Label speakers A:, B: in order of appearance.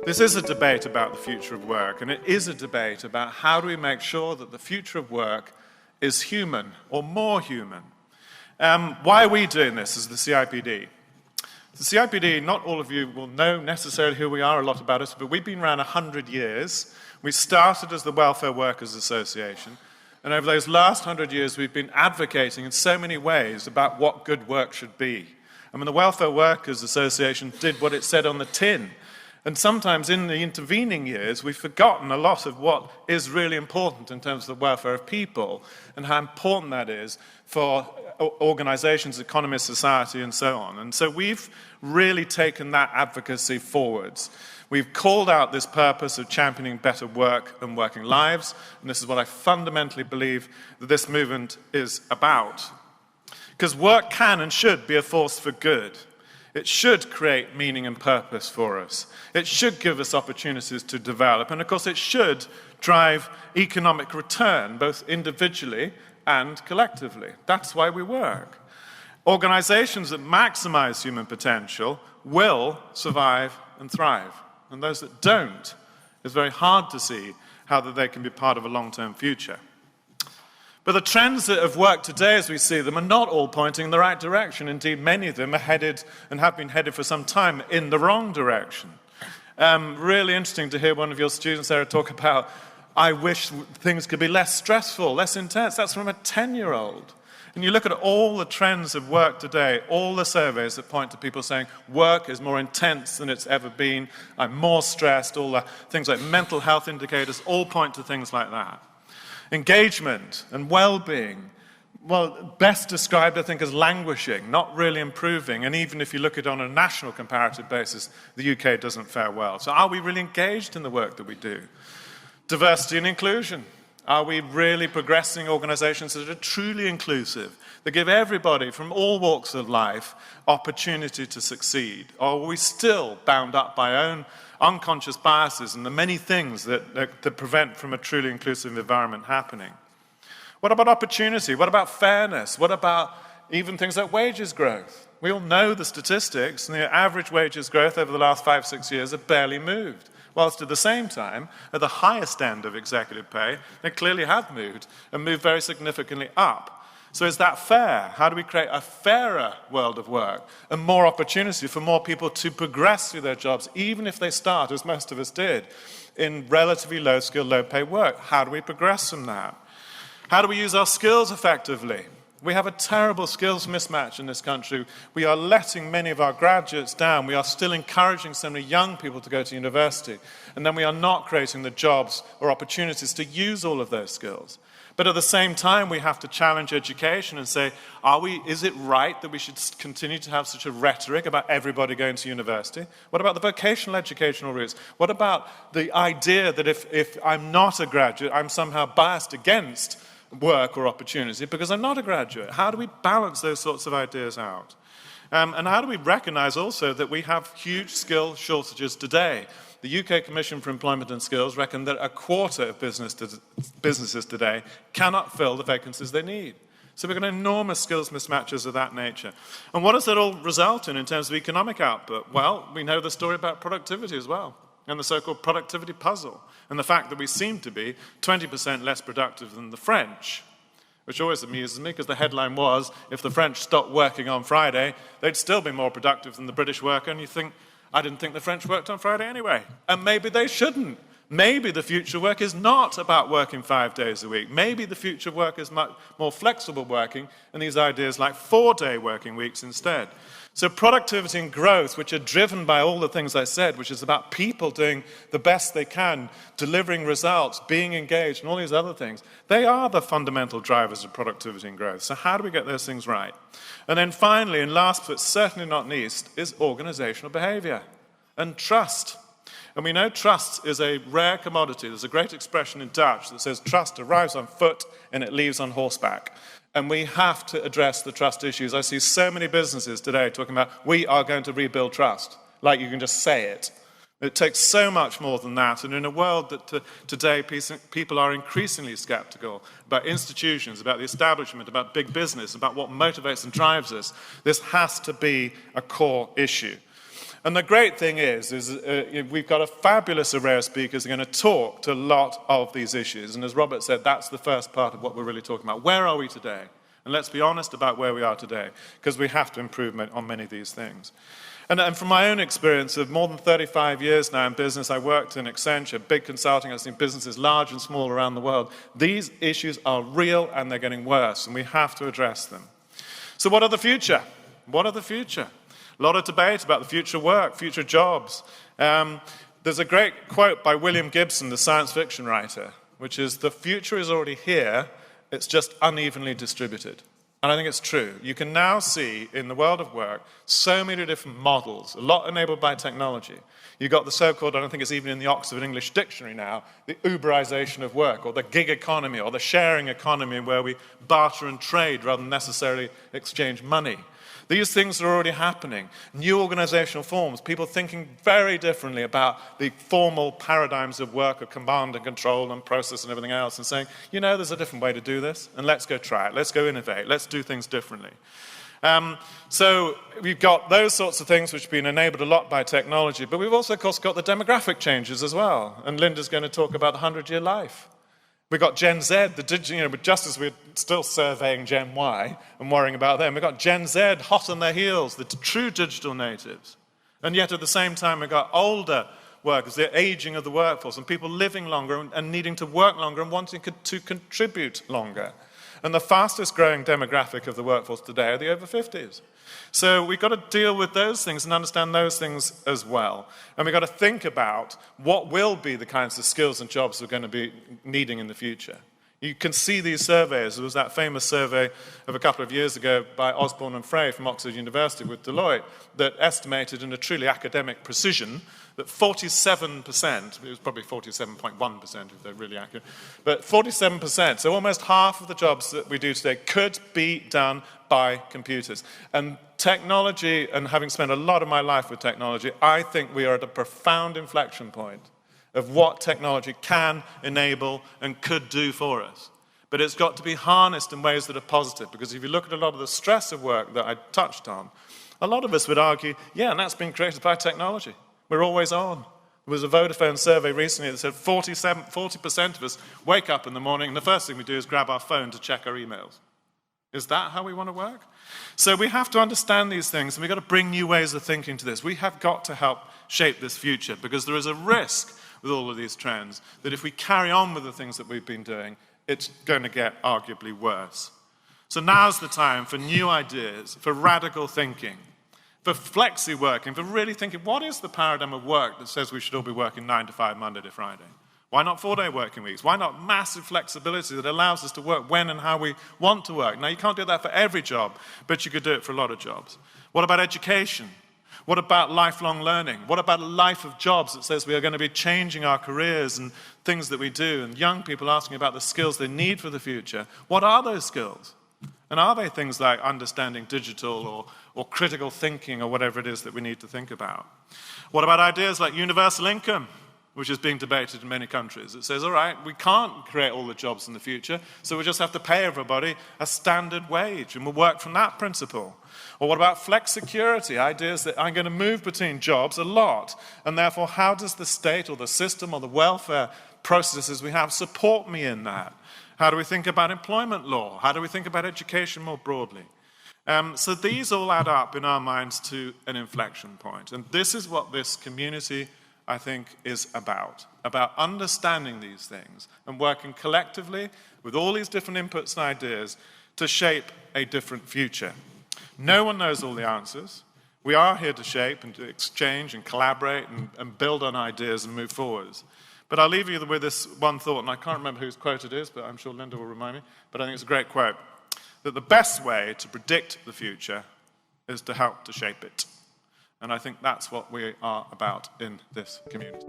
A: This is a debate about the future of work, and it is a debate about how do we make sure that the future of work is human, or more human. Why are we doing this as the CIPD? The CIPD, not all of you will know necessarily who we are, a lot about us, but we've been around 100 years. We started as the Welfare Workers Association, and over those last 100 years we've been advocating in so many ways about what good work should be. I mean, the Welfare Workers Association did what it said on the tin. And sometimes in the intervening years, we've forgotten a lot of what is really important in terms of the welfare of people and how important that is for organizations, economies, society, and so on. And so we've really taken that advocacy forwards. We've called out this purpose of championing better work and working lives, and this is what I fundamentally believe that this movement is about. Because work can and should be a force for good. It should create meaning and purpose for us. It should give us opportunities to develop. And of course, it should drive economic return, both individually and collectively. That's why we work. Organizations that maximize human potential will survive and thrive. And those that don't, it's very hard to see how that they can be part of a long-term future. But the trends that have worked today as we see them are not all pointing in the right direction. Indeed, many of them are headed and have been headed for some time in the wrong direction. Really interesting to hear one of your students there talk about, I wish things could be less stressful, less intense. That's from a 10-year-old. And you look at all the trends of work today, all the surveys that point to people saying work is more intense than it's ever been, I'm more stressed, all the things like mental health indicators all point to things like that. Engagement and well-being, well, best described, I think, as languishing, not really improving. And even if you look at it on a national comparative basis, the UK doesn't fare well. So are we really engaged in the work that we do? Diversity and inclusion. Are we really progressing organizations that are truly inclusive, that give everybody from all walks of life opportunity to succeed? Or are we still bound up by our own unconscious biases and the many things that prevent from a truly inclusive environment happening? What about opportunity? What about fairness? What about even things like wages growth? We all know the statistics, and the average wages growth over the last 5-6 years have barely moved. Whilst at the same time, at the highest end of executive pay, they clearly have moved and moved very significantly up. So is that fair? How do we create a fairer world of work and more opportunity for more people to progress through their jobs, even if they start, as most of us did, in relatively low-skilled, low-paid work? How do we progress from that? How do we use our skills effectively? We have a terrible skills mismatch in this country. We are letting many of our graduates down. We are still encouraging so many young people to go to university, and then we are not creating the jobs or opportunities to use all of those skills. But at the same time, we have to challenge education and say, is it right that we should continue to have such a rhetoric about everybody going to university? What about the vocational educational routes? What about the idea that if I'm not a graduate, I'm somehow biased against work or opportunity because I'm not a graduate? How do we balance those sorts of ideas out? And how do we recognize also that we have huge skill shortages today? The UK Commission for Employment and Skills reckon that a quarter of businesses today cannot fill the vacancies they need. So we've got enormous skills mismatches of that nature. And what does that all result in terms of economic output? Well, we know the story about productivity as well, and the so-called productivity puzzle, and the fact that we seem to be 20% less productive than the French, which always amuses me because the headline was, if the French stopped working on Friday, they'd still be more productive than the British worker, and you think, I didn't think the French worked on Friday anyway. And maybe they shouldn't. Maybe the future work is not about working 5 days a week. Maybe the future work is much more flexible working and these ideas like 4-day working weeks instead. So productivity and growth, which are driven by all the things I said, which is about people doing the best they can, delivering results, being engaged, and all these other things, they are the fundamental drivers of productivity and growth. So how do we get those things right? And then finally, and last but certainly not least, is organizational behavior and trust. And we know trust is a rare commodity. There's a great expression in Dutch that says trust arrives on foot and it leaves on horseback. And we have to address the trust issues. I see so many businesses today talking about, we are going to rebuild trust, like you can just say it. It takes so much more than that. And in a world that today people are increasingly skeptical about institutions, about the establishment, about big business, about what motivates and drives us, this has to be a core issue. And the great thing is we've got a fabulous array of speakers who are going to talk to a lot of these issues. And as Robert said, that's the first part of what we're really talking about. Where are we today? And let's be honest about where we are today, because we have to improve on many of these things. And from my own experience of more than 35 years now in business, I worked in Accenture, big consulting, I've seen businesses large and small around the world. These issues are real and they're getting worse, and we have to address them. So what are the future? What are the future? A lot of debate about the future of work, future jobs. There's a great quote by William Gibson, the science fiction writer, which is, "The future is already here, it's just unevenly distributed." And I think it's true. You can now see in the world of work so many different models, a lot enabled by technology. You've got the so-called, I don't think it's even in the Oxford English Dictionary now, the Uberization of work, or the gig economy, or the sharing economy where we barter and trade rather than necessarily exchange money. These things are already happening. New organizational forms, people thinking very differently about the formal paradigms of work, of command and control and process and everything else, and saying, you know, there's a different way to do this, and let's go try it, let's go innovate, let's do things differently. So we've got those sorts of things which have been enabled a lot by technology, but we've also, of course, got the demographic changes as well. And Linda's going to talk about the 100-year life. We've got Gen Z, just as we're still surveying Gen Y and worrying about them, we've got Gen Z hot on their heels, the true digital natives. And yet at the same time, we've got older workers, the aging of the workforce, and people living longer and needing to work longer and wanting to contribute longer. And the fastest growing demographic of the workforce today are the over 50s. So we've got to deal with those things and understand those things as well. And we've got to think about what will be the kinds of skills and jobs we're going to be needing in the future. You can see these surveys. There was that famous survey of a couple of years ago by Osborne and Frey from Oxford University with Deloitte that estimated in a truly academic precision that 47%, it was probably 47.1% if they're really accurate, but 47%, so almost half of the jobs that we do today could be done by computers. And technology, and having spent a lot of my life with technology, I think we are at a profound inflection point of what technology can enable and could do for us. But it's got to be harnessed in ways that are positive, because if you look at a lot of the stress of work that I touched on, a lot of us would argue, yeah, and that's been created by technology. We're always on. There was a Vodafone survey recently that said 40% of us wake up in the morning and the first thing we do is grab our phone to check our emails. Is that how we want to work? So we have to understand these things, and we've got to bring new ways of thinking to this. We have got to help shape this future, because there is a risk with all of these trends that if we carry on with the things that we've been doing, it's going to get arguably worse. So now's the time for new ideas, for radical thinking, for flexi working, for really thinking, what is the paradigm of work that says we should all be working 9 to 5, Monday to Friday? Why not 4-day working weeks? Why not massive flexibility that allows us to work when and how we want to work? Now, you can't do that for every job, but you could do it for a lot of jobs. What about education? What about lifelong learning? What about a life of jobs that says we are going to be changing our careers and things that we do, and young people asking about the skills they need for the future? What are those skills? And are they things like understanding digital or critical thinking or whatever it is that we need to think about? What about ideas like universal income, which is being debated in many countries? It says, all right, we can't create all the jobs in the future, so we just have to pay everybody a standard wage, and we'll work from that principle. Or what about flex security, ideas that I'm going to move between jobs a lot, and therefore how does the state or the system or the welfare processes we have support me in that? How do we think about employment law? How do we think about education more broadly? So these all add up in our minds to an inflection point. And this is what this community, I think, is about understanding these things and working collectively with all these different inputs and ideas to shape a different future. No one knows all the answers. We are here to shape and to exchange and collaborate and build on ideas and move forwards. But I'll leave you with this one thought, and I can't remember whose quote it is, but I'm sure Linda will remind me, but I think it's a great quote, that the best way to predict the future is to help to shape it. And I think that's what we are about in this community.